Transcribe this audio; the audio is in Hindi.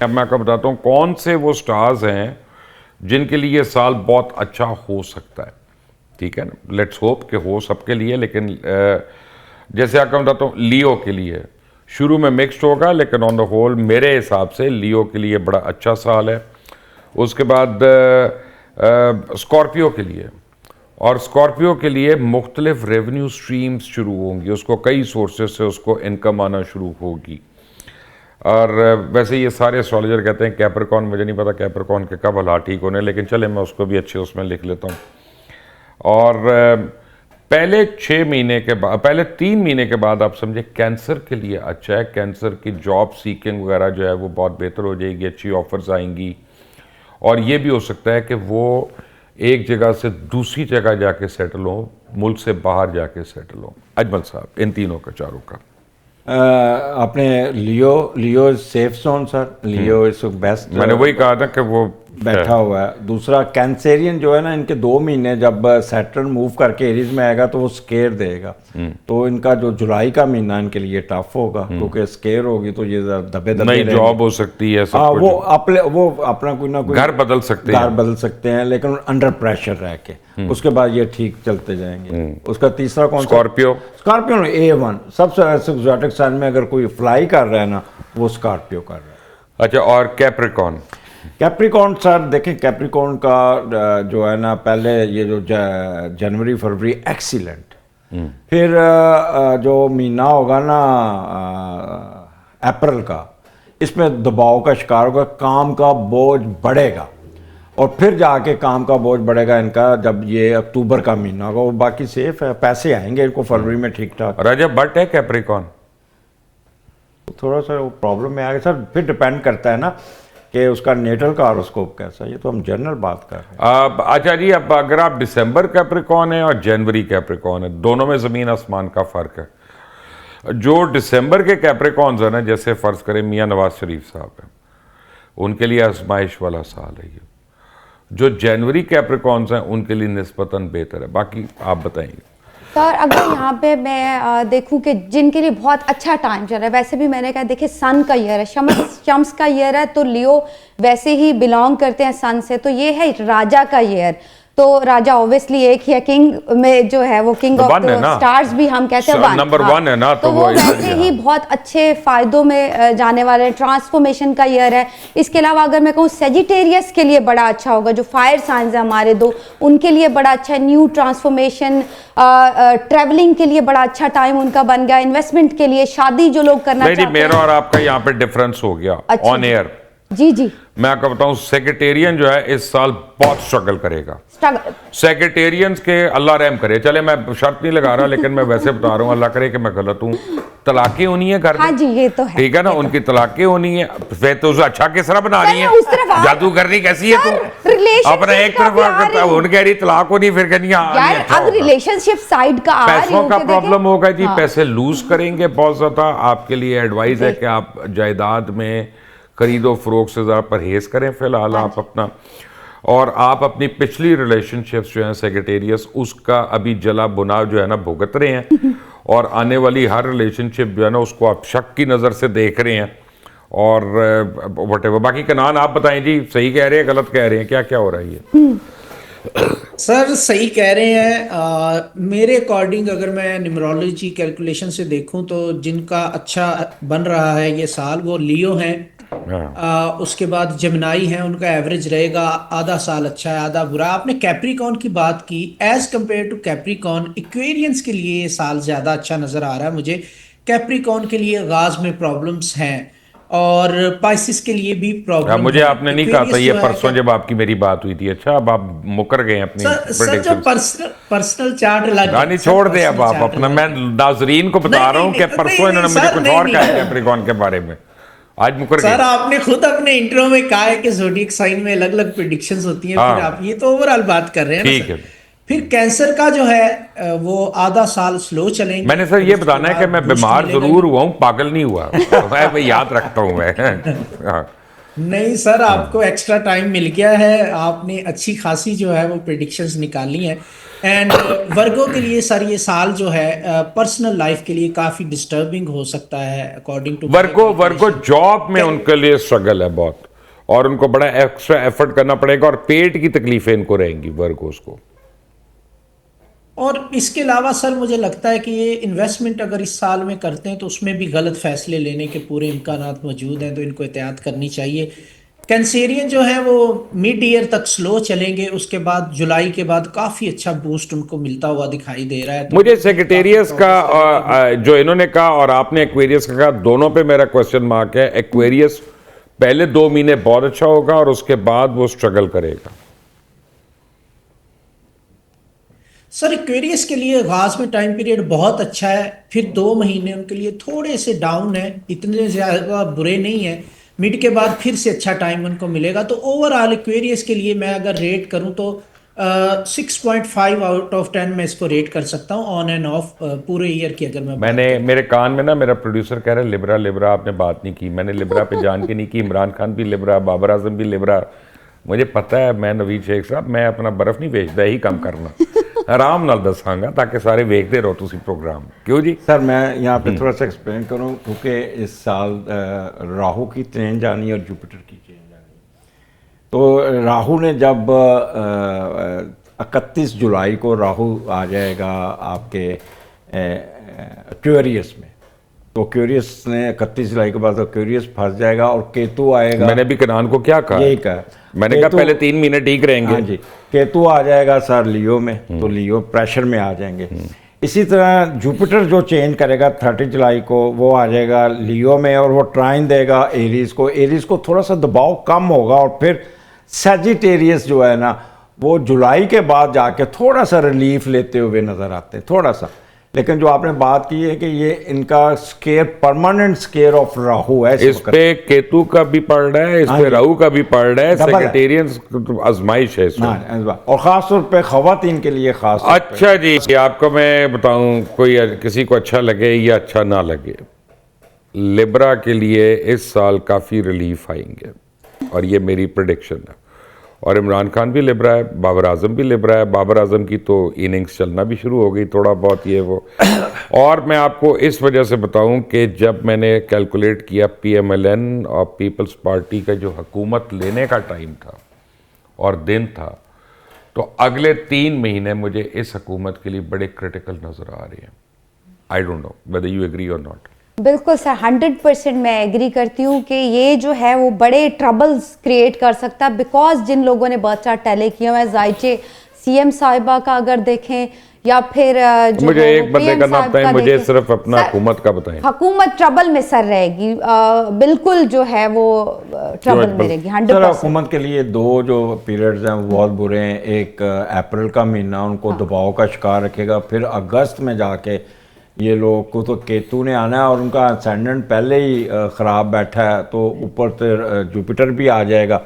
अब मैं आपको बताता हूँ कौन से वो स्टार्स हैं जिनके लिए ये साल बहुत अच्छा हो सकता है। ठीक है ना, लेट्स होप कि हो सबके लिए, लेकिन जैसे आपको बताता हूँ लियो के लिए शुरू में मिक्स्ड होगा, लेकिन ऑन द होल मेरे हिसाब से लियो के लिए बड़ा अच्छा साल है। उसके बाद स्कॉर्पियो के लिए, और स्कॉर्पियो के लिए मुख्तलिफ रेवेन्यू स्ट्रीम्स शुरू होंगी, उसको कई सोर्सेज से उसको इनकम आना शुरू होगी। और वैसे ये सारे एस्ट्रोलॉजर कहते हैं कैप्रिकॉर्न, मुझे नहीं पता कैप्रिकॉर्न के कब हालात ठीक होने, लेकिन चले मैं उसको भी अच्छे उसमें लिख लेता हूँ। और पहले 6 महीने के बाद, पहले 3 महीने के बाद आप समझे कैंसर के लिए अच्छा है। कैंसर की जॉब सीकिंग वगैरह जो है वो बहुत बेहतर हो जाएगी, अच्छी ऑफर्स आएंगी, और ये भी हो सकता है कि वो एक जगह से दूसरी जगह जाके सेटल हो, मुल्क से बाहर जाके सेटल हो। अजमल साहब इन तीनों का, चारों का आपने लियो सेफ जोन सर, लियो इस बेस्ट, मैंने वही कहा था कि वो बैठा हुआ है। दूसरा कैंसेरियन जो है ना, इनके 2 महीने जब सैटर्न मूव करके एरीज में आएगा तो वो स्केयर देगा, तो इनका जो जुलाई का महीना इनके लिए टफ होगा, क्योंकि स्केयर होगी तो ये दबे नई जॉब हो सकती है, सब कुछ। वो अपना कोई ना कोई घर बदल सकते हैं, लेकिन अंडर प्रेशर रह के उसके बाद ये ठीक चलते जाएंगे। उसका तीसरा कौन सा? स्कॉर्पियो A1 सबसे एक्सोटिक साइन में अगर कोई फ्लाई कर रहा है ना, वो स्कॉर्पियो कर रहा है। अच्छा, और कैप्रिकॉर्न सर देखें, कैप्रिकॉर्न का जो है ना, पहले ये जो जनवरी फरवरी एक्सीलेंट, फिर जो महीना होगा ना अप्रैल का, इसमें दबाव का शिकार होगा, काम का बोझ बढ़ेगा, और फिर जाके काम का बोझ बढ़ेगा इनका जब ये अक्टूबर का महीना होगा। वो बाकी सेफ है, पैसे आएंगे इनको फरवरी में ठीक ठाक। राजा बट है कैप्रिकॉर्न, थोड़ा सा वो प्रॉब्लम में आ गया सर, फिर डिपेंड करता है ना कि उसका नेटल का हॉरोस्कोप कैसा है। ये तो हम जनरल बात कर रहे हैं। अच्छा जी, अब अगर आप दिसंबर कैप्रिकॉर्न है और जनवरी कैप्रिकॉर्न है, दोनों में ज़मीन आसमान का फ़र्क है। जो दिसंबर के कैप्रिकॉर्न्स है ना, जैसे फ़र्ज़ करें मियाँ नवाज शरीफ साहब हैं, उनके लिए आजमाइश वाला साल है ये। जो जनवरी कैप्रिकॉर्न्स हैं उनके लिए निस्बतन बेहतर है। बाकी आप बताएंगे सर, अगर यहाँ पे मैं देखूं कि जिनके लिए बहुत अच्छा टाइम चल रहा है, वैसे भी मैंने कहा देखिए सन का ईयर है, शम्स का ईयर है, तो लियो वैसे ही बिलोंग करते हैं सन से, तो ये है राजा का ईयर। तो राजा ऑब्वियसली एक ही है, किंग में जो है वो किंग ऑफ स्टार्स भी हम कहते हैं, नंबर 1 है ना, तो वो वैसे ही बहुत अच्छे फायदों में जाने वाले, ट्रांसफॉर्मेशन का ईयर है। इसके अलावा अगर मैं कहूँ सेजिटेरियस के लिए बड़ा अच्छा होगा, जो फायर साइंस है हमारे 2, उनके लिए बड़ा अच्छा है। न्यू ट्रांसफॉर्मेशन, ट्रैवलिंग के लिए बड़ा अच्छा टाइम उनका बन गया, इन्वेस्टमेंट के लिए, शादी जो लोग करना चाहते हैं। मेरा और आपका यहाँ पे डिफरेंस हो गया ऑन एयर। जी मैं आपको बताऊं, सेक्रेटेरियन जो है इस साल बहुत स्ट्रगल करेगा। सेक्रेटेरियंस के अल्लाह रहम करे, चले मैं शर्त नहीं लगा रहा, लेकिन मैं वैसे बता रहा हूँ, अल्लाह करे कि मैं गलत हूँ। तलाकें होनी है घर में। हाँ जी, ये तो है, ठीक है ना, उनकी तलाकें होनी है, फिर तो उसे अच्छा किस तरह बना रही है, जादू करनी कैसी है तू अपना एक तरफ उनके कह रही तलाक होनी, फिर कहनी अब रिलेशनशिप साइड का पैसों का प्रॉब्लम होगा जी, पैसे लूज करेंगे बहुत ज्यादा। आपके लिए एडवाइस है कि आप जायदाद में खरीदो फरोख्त से ज़रा परहेज करें फिलहाल आप अपना, और आप अपनी पिछली रिलेशनशिप्स जो हैं सेक्रेटेरियस, उसका अभी जला बुना जो है ना भुगत रहे हैं, और आने वाली हर रिलेशनशिप जो है ना उसको आप शक की नज़र से देख रहे हैं, और व्हाटएवर। बाकी कनान आप बताएं जी, सही कह रहे हैं गलत कह रहे हैं, क्या क्या हो रहा है ये? सर सही कह रहे हैं। मेरे अकॉर्डिंग अगर मैं न्यूमरोलॉजी कैलकुलेशन से देखूं तो जिनका अच्छा बन रहा है ये साल, वो लियो हैं। उसके बाद जमनाई हैं, उनका एवरेज रहेगा, आधा साल अच्छा है आधा बुरा। आपने कैप्रिकॉर्न की बात की, as compare to Capricorn Aquarians के लिए ये साल ज़्यादा अच्छा नज़र आ रहा है मुझे। कैप्रिकॉर्न के लिए आगाज में प्रॉब्लम्स हैं, और पाइसिस के लिए भी प्रॉब्लम। मुझे आपने नहीं कहा था ये परसों जब आपकी मेरी बात हुई थी। अच्छा, अब आप मुकर गए अपनी सर जो पर्सनल चार्ट लगा, छोड़ दे अब आप अपना। मैं नाजरीन को बता रहा हूँ कि परसों इन्होंने मुझे कुछ और कहा कैप्रिकॉर्न के बारे में, आज मुकर गए। सर आपने खुद अपने इंट्रो में कहा है कि ज़ोडिएक साइन में अलग अलग प्रेडिक्शंस होती हैं। फिर आप ये तो ओवरऑल बात कर रहे हैं। ठीक है, फिर कैंसर का जो है वो आधा साल स्लो चलेंगे। मैंने सर ये बताना है कि मैं बीमार जरूर हुआ हूँ, पागल नहीं हुआ। मैं याद रखता हूँ मैं। नहीं सर, आपको एक्स्ट्रा टाइम मिल गया है, आपने अच्छी खासी जो है वो प्रिडिक्शंस निकाली हैं। एंड वर्गो के लिए सर ये साल जो है पर्सनल लाइफ के लिए काफी डिस्टर्बिंग हो सकता है अकॉर्डिंग टू वर्गो जॉब में उनके लिए स्ट्रगल है बहुत, और उनको बड़ा एक्स्ट्रा एफर्ट करना पड़ेगा, और पेट की तकलीफें इनको रहेंगी वर्गोस को। और इसके अलावा सर मुझे लगता है कि ये इन्वेस्टमेंट अगर इस साल में करते हैं तो उसमें भी गलत फैसले लेने के पूरे इम्कानात मौजूद हैं, तो इनको एहतियात करनी चाहिए। कैंसेरियन जो है वो मिड ईयर तक स्लो चलेंगे, उसके बाद जुलाई के बाद काफ़ी अच्छा बूस्ट उनको मिलता हुआ दिखाई दे रहा है। तो मुझे सेक्रेटेरियस का जो इन्होंने कहा और आपने एक्वेरियस का कहा, दोनों पे मेरा क्वेश्चन मार्क है। एक्वेरियस पहले 2 महीने बहुत अच्छा होगा और उसके बाद वो स्ट्रगल करेगा। सर एक्वेरियस के लिए आगाज में टाइम पीरियड बहुत अच्छा है, फिर 2 महीने उनके लिए थोड़े से डाउन है, इतने ज़्यादा बुरे नहीं है। मिड के बाद फिर से अच्छा टाइम उनको मिलेगा। तो ओवरऑल एक्वेरियस के लिए मैं अगर रेट करूं तो 6.5 आउट ऑफ 10 मैं इसको रेट कर सकता हूं ऑन एंड ऑफ पूरे ईयर की। अगर मैं मैंने मेरे कान में ना मेरा प्रोड्यूसर कह रहा है लिब्रा लिब्रा, आपने बात नहीं की। मैंने लिब्रा पे जान के नहीं की। इमरान खान भी लिब्रा, बाबर आजम भी लिब्रा। मुझे पता है, मैं नवीद शेख साहब, मैं अपना बर्फ नहीं बेचता, यही काम करना आराम नाल दसांगा ताकि सारे वेखते रहो तुसी प्रोग्राम। क्यों जी सर मैं यहाँ पे थोड़ा सा एक्सप्लेन करूँ, क्योंकि इस साल राहु की चेंज आनी और जुपिटर की चेंज आनी। तो राहु ने जब 31 जुलाई को राहु आ जाएगा आपके एक्वेरियस में, तो एक्वेरियस ने 31 जुलाई के बाद एक्वेरियस फंस जाएगा और केतु आएगा। मैंने भी किनान को क्या कहा? यही कहा मैंने कहा पहले 3 महीने ठीक रहेंगे। हाँ जी, केतु आ जाएगा सर लियो में, तो लियो प्रेशर में आ जाएंगे। इसी तरह जुपिटर जो चेंज करेगा 30 जुलाई को, वो आ जाएगा लियो में और वो ट्राइन देगा एरीज को। एरीज को थोड़ा सा दबाव कम होगा और फिर सजिटेरियस जो है ना, वो जुलाई के बाद जाके थोड़ा सा रिलीफ लेते हुए नजर आते हैं, थोड़ा सा। लेकिन जो आपने बात की है कि ये इनका square permanent square of Rahu है इस पे केतु का भी पड़ रहा है, इस पे राहु का भी पड़ रहा है। सेक्रेटेरियन आजमाइश है इसमें, और खास तौर पे खवातीन के लिए खास। अच्छा जी, आपको मैं बताऊं, कोई किसी को अच्छा लगे या अच्छा ना लगे, लिब्रा के लिए इस साल काफ़ी रिलीफ आएंगे और ये मेरी प्रेडिक्शन है। और इमरान खान भी लिब्रा है, बाबर आजम भी लिब्रा है। बाबर आजम की तो इनिंग्स चलना भी शुरू हो गई थोड़ा बहुत, ये वो। और मैं आपको इस वजह से बताऊं कि जब मैंने कैलकुलेट किया PMLN और पीपल्स पार्टी का जो हुकूमत लेने का टाइम था और दिन था, तो अगले 3 महीने मुझे इस हुकूमत के लिए बड़े क्रिटिकल नज़र आ रहे हैं। I don't know whether you agree और नॉट। बिल्कुल सर, 100% मैं एग्री करती हूँ कि ये जो है वो बड़े ट्रबल्स क्रिएट कर सकता है, बिकॉज जिन लोगों ने बर्थ चार्ट टैली किया हुआ है, जायचे CM साहिबा का अगर देखें या फिर जो मुझे है एक बंदे का नाम बताएं, मुझे सिर्फ अपना हुकूमत का बताएं। हुकूमत ट्रबल में सर रहेगी, बिल्कुल जो है वो ट्रबल में रहेगी 100%। हुकूमत के लिए 2 जो पीरियड्स हैं वो बहुत बुरे हैं। एक अप्रैल का महीना उनको दबाव का शिकार रखेगा, फिर अगस्त में जाके ये लोग को तो केतु ने आना है और उनका असेंडेंट पहले ही ख़राब बैठा है, तो ऊपर से जुपिटर भी आ जाएगा।